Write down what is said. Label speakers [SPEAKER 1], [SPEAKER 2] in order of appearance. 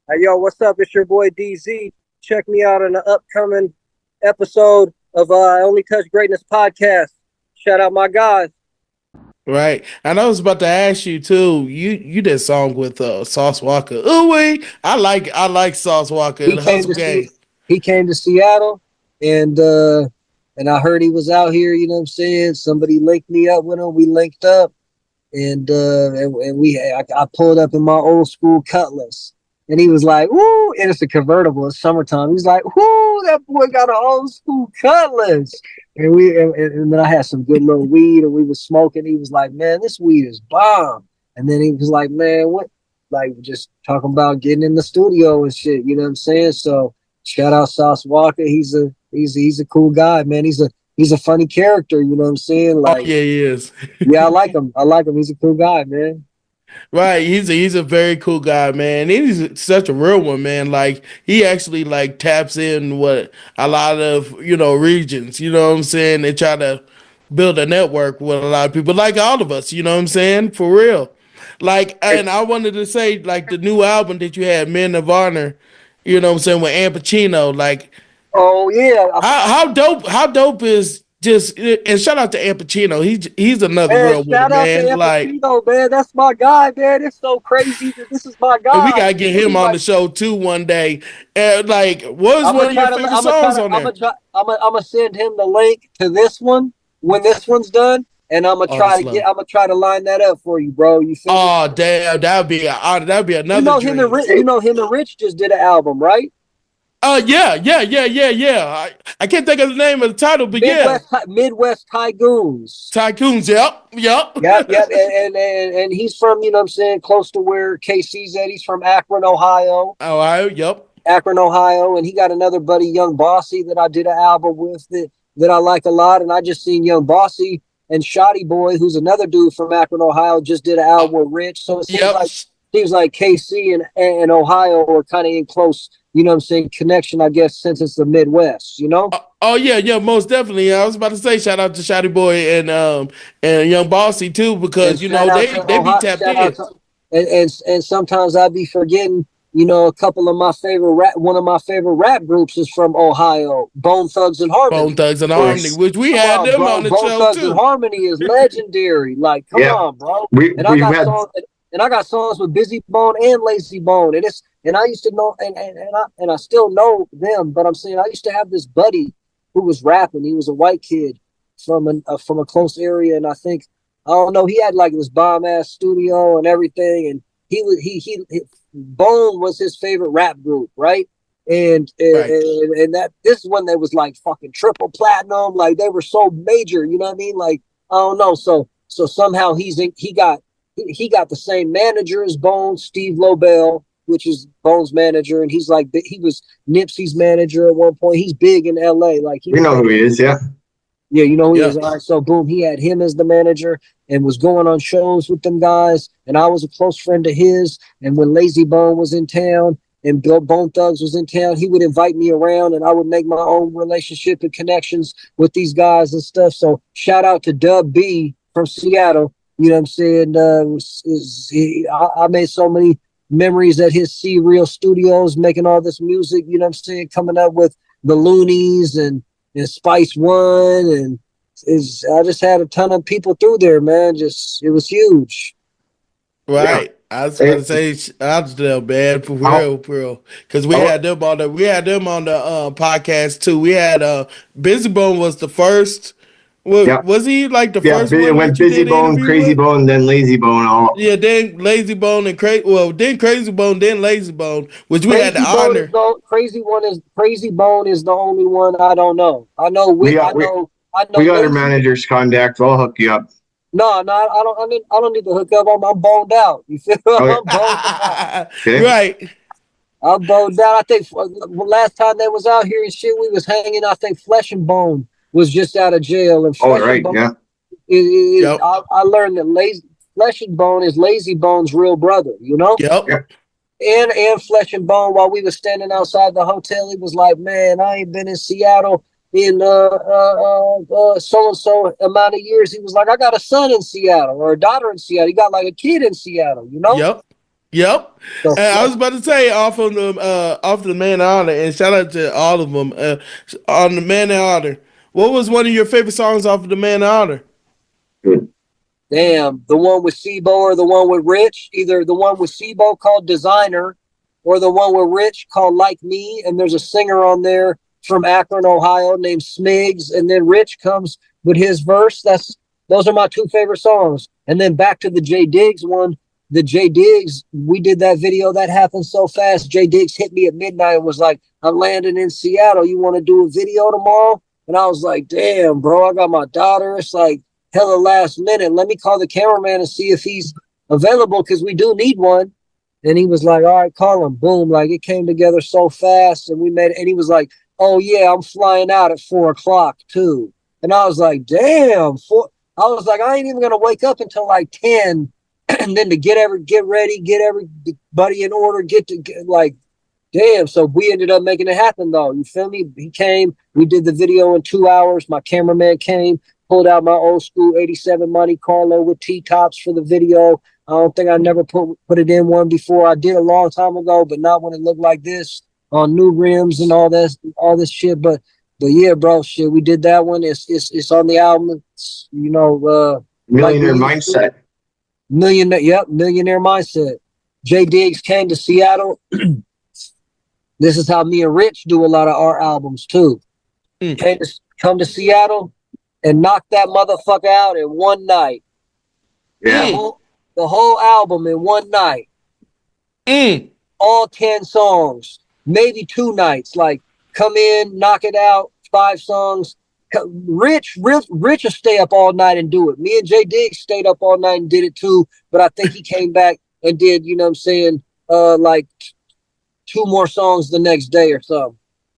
[SPEAKER 1] Hey, yo, what's up? It's your boy DZ. Check me out on the upcoming episode of Only Touch Greatness podcast. Shout out my guys.
[SPEAKER 2] Right. And I was about to ask you too. You did a song with Sauce Walker. Ooh wee. I like Sauce Walker
[SPEAKER 1] He
[SPEAKER 2] and
[SPEAKER 1] came
[SPEAKER 2] Hustle
[SPEAKER 1] to see
[SPEAKER 2] Gang.
[SPEAKER 1] he came to Seattle, and uh and I heard he was out here. You know what I'm saying? Somebody linked me up with him. We linked up, and I pulled up in my old school Cutlass, and he was like, "Woo!" And it's a convertible. It's summertime. He's like, "Whoo, that boy got an old school Cutlass." And then I had some good little weed, and we was smoking. He was like, "Man, this weed is bomb." And then he was like, "Man, what?" Like just talking about getting in the studio and shit. You know what I'm saying? So shout out Sauce Walker. He's a cool guy, man. He's a funny character. You know what I'm saying?
[SPEAKER 2] Oh
[SPEAKER 1] Like,
[SPEAKER 2] yeah, he is.
[SPEAKER 1] yeah, I like him. I like him. He's a cool guy, man.
[SPEAKER 2] Right. He's a very cool guy, man. He's such a real one, man. Like he actually like taps in what a lot of, regions, you know what I'm saying? They try to build a network with a lot of people, like all of us, you know what I'm saying? For real. Like, and I wanted to say, like the new album that you had, Men of Honor, you know what I'm saying, with Al Pacino, like
[SPEAKER 1] Oh yeah,
[SPEAKER 2] how dope is just, and shout out to Al Pacino. He's another
[SPEAKER 1] man.
[SPEAKER 2] real one,
[SPEAKER 1] Shout out to
[SPEAKER 2] man.
[SPEAKER 1] Al
[SPEAKER 2] Like,
[SPEAKER 1] Pacino, man. That's my guy, man. It's so crazy that this is my
[SPEAKER 2] and we
[SPEAKER 1] guy.
[SPEAKER 2] gotta get
[SPEAKER 1] And
[SPEAKER 2] him
[SPEAKER 1] he
[SPEAKER 2] on
[SPEAKER 1] like,
[SPEAKER 2] the show too one day. And like, what is
[SPEAKER 1] I'm
[SPEAKER 2] one
[SPEAKER 1] gonna
[SPEAKER 2] of your
[SPEAKER 1] try to,
[SPEAKER 2] favorite
[SPEAKER 1] I'm gonna try
[SPEAKER 2] songs
[SPEAKER 1] to,
[SPEAKER 2] on there?
[SPEAKER 1] I'm gonna send him the link to this one when this one's done, and
[SPEAKER 2] Oh, that's love.
[SPEAKER 1] I'm gonna try to line that up for you, bro. You feel me?
[SPEAKER 2] Oh damn, that'd be an honor. That'd be
[SPEAKER 1] You
[SPEAKER 2] another
[SPEAKER 1] know him and
[SPEAKER 2] dream.
[SPEAKER 1] Rich, you know him and Rich just did an album, right?
[SPEAKER 2] Yeah. I can't think of the name of the title, but yeah,
[SPEAKER 1] Midwest Tygoons.
[SPEAKER 2] Tycoons. Yep.
[SPEAKER 1] Yep. And he's from, you know what I'm saying, close to where KC's at. He's from Akron, Ohio.
[SPEAKER 2] All right. Yep.
[SPEAKER 1] Akron, Ohio. And he got another buddy, Young Bossy, that I did an album with that I like a lot. And I just seen Young Bossy and Shoddy Boy, who's another dude from Akron, Ohio, just did an album with Rich. So it
[SPEAKER 2] Yep.
[SPEAKER 1] seems like KC and Ohio are kind of in close, you know what I'm saying, connection, I guess, since it's the Midwest, you know?
[SPEAKER 2] Oh yeah, most definitely. I was about to say shout out to Shotty Boy and Young Bossy too
[SPEAKER 1] And
[SPEAKER 2] because
[SPEAKER 1] shout out to
[SPEAKER 2] they be
[SPEAKER 1] Ohio,
[SPEAKER 2] tapped in.
[SPEAKER 1] and sometimes I be forgetting, you know, a couple of my favorite rap. One of my favorite rap groups is from Ohio, Bone Thugs and
[SPEAKER 2] Bone
[SPEAKER 1] Harmony.
[SPEAKER 2] Thugs and Harmony,
[SPEAKER 3] Yes.
[SPEAKER 2] which we
[SPEAKER 1] Come
[SPEAKER 2] had
[SPEAKER 1] on,
[SPEAKER 2] them
[SPEAKER 1] bro,
[SPEAKER 2] on the
[SPEAKER 1] Bone
[SPEAKER 2] show
[SPEAKER 1] Thugs and
[SPEAKER 2] too.
[SPEAKER 1] Harmony is legendary. Like, come
[SPEAKER 3] Yeah.
[SPEAKER 1] on, bro.
[SPEAKER 3] We
[SPEAKER 1] And I
[SPEAKER 3] we've
[SPEAKER 1] got
[SPEAKER 3] had
[SPEAKER 1] songs, and I got songs with Busy Bone and Lazy Bone, and I used to know, and I still know them, but I'm saying I used to have this buddy who was rapping. He was a white kid from a close area, and I don't know. He had like this bomb ass studio and everything, and he Bone was his favorite rap group, right?
[SPEAKER 2] Right.
[SPEAKER 1] And that this one that was like fucking triple platinum, like they were so major, you know what I mean? Like I don't know, so somehow he got the same manager as Bone, Steve Lobel, which is Bone's manager, and he's like he was Nipsey's manager at one point. He's big in L.A. Like he
[SPEAKER 3] we
[SPEAKER 1] was
[SPEAKER 3] know
[SPEAKER 1] like
[SPEAKER 3] who he is. Yeah.
[SPEAKER 1] yeah, you know who he
[SPEAKER 2] Yeah.
[SPEAKER 1] is. All right, so boom, he had him as the manager and was going on shows with them guys. And I was a close friend of his. And when Lazy Bone was in town and Bill Bone Thugs was in town, he would invite me around and I would make my own relationship and connections with these guys and stuff. So shout out to Dub B from Seattle. You know what I'm saying? I made so many memories at his C Real Studios making all this music, you know what I'm saying? Coming up with the Loonies and Spice One, and is I just had a ton of people through there, man. Just it was huge.
[SPEAKER 3] Yeah.
[SPEAKER 2] Right. I was about to
[SPEAKER 3] It,
[SPEAKER 2] say I was there, man,
[SPEAKER 3] I'll,
[SPEAKER 2] for real. Because we
[SPEAKER 3] I'll,
[SPEAKER 2] had them on the podcast too. We had Busy Bone was the first.
[SPEAKER 3] yeah.
[SPEAKER 2] Was he like the
[SPEAKER 3] Yeah.
[SPEAKER 2] first
[SPEAKER 3] It
[SPEAKER 2] one
[SPEAKER 3] went
[SPEAKER 2] that you
[SPEAKER 3] Busy
[SPEAKER 2] did an
[SPEAKER 3] Bone,
[SPEAKER 2] interview
[SPEAKER 3] Crazy
[SPEAKER 2] with?
[SPEAKER 3] Bone, then Lazy Bone. All
[SPEAKER 2] Yeah, then Lazy Bone and Crazy. Well, then Crazy Bone, then Lazy Bone, which we had the
[SPEAKER 1] Crazy Bone is
[SPEAKER 2] honor.
[SPEAKER 1] the Crazy Bone is the only one I don't know.
[SPEAKER 3] we got we
[SPEAKER 1] I know
[SPEAKER 3] we got our
[SPEAKER 1] Lazy.
[SPEAKER 3] manager's contact. I'll hook you up.
[SPEAKER 1] No, I don't need to hook up. I'm boned out. You feel?
[SPEAKER 3] Okay.
[SPEAKER 1] I'm boned out.
[SPEAKER 3] Okay.
[SPEAKER 2] Right.
[SPEAKER 1] I'm boned out. I think last time they was out here and shit, we was hanging. I think Flesh and Bone was just out of jail, and
[SPEAKER 3] Oh,
[SPEAKER 1] Flesh and
[SPEAKER 3] right.
[SPEAKER 1] Bone
[SPEAKER 3] Yeah.
[SPEAKER 1] is
[SPEAKER 2] Yep.
[SPEAKER 1] I learned that Flesh and Bone is Lazy Bone's real brother, you know?
[SPEAKER 2] Yep.
[SPEAKER 3] Yep.
[SPEAKER 1] And Flesh and Bone, while we were standing outside the hotel, he was like, "Man, I ain't been in Seattle in so and so amount of years." He was like, "I got a son in Seattle or a daughter in Seattle. He got like a kid in Seattle, you know?"
[SPEAKER 2] Yep. Yep.
[SPEAKER 1] So
[SPEAKER 2] I was about to say off the Man of Honor, and shout out to all of them on the Man of Honor. What was one of your favorite songs off of the Man of Honor?
[SPEAKER 1] damn, the one with Sibo or the one with Rich, either the one with Sibo called Designer or the one with Rich called Like Me. And there's a singer on there from Akron, Ohio named Smigs. And then Rich comes with his verse. Those are my two favorite songs. And then back to the J Diggs one. The J Diggs, we did that video that happened so fast. J Diggs hit me at midnight and was like, I'm landing in Seattle. You want to do a video tomorrow? And I was like, damn, bro, I got my daughter. It's like, hella last minute. Let me call the cameraman and see if he's available because we do need one. And he was like, all right, call him. Boom. Like it came together so fast. And we made it. And he was like, oh, yeah, I'm flying out at 4 o'clock too. And I was like, damn. I was like, I ain't even going to wake up until like 10. And then to get ready, get everybody in order, like, damn. So we ended up making it happen though. You feel me? He came. We did the video in 2 hours. My cameraman came, pulled out my old school 87 Monte Carlo with T-tops for the video. I don't think I never put it in one before. I did a long time ago, but not when it looked like this on new rims and all this shit. But yeah, bro, shit, we did that one. It's on the album. It's,
[SPEAKER 3] Millionaire Mindset.
[SPEAKER 1] Millionaire Mindset. J Diggs came to Seattle. This is how me and Rich do a lot of our albums too. Come to Seattle and knock that motherfucker out in one night.
[SPEAKER 3] Yeah.
[SPEAKER 1] The whole album in one night. All 10 songs, maybe 2 nights. Like come in, knock it out, 5 songs. Rich will stay up all night and do it. Me and J Diggs stayed up all night and did it too. But I think he came back and did, you know what I'm saying, like 2 more songs the next day or something.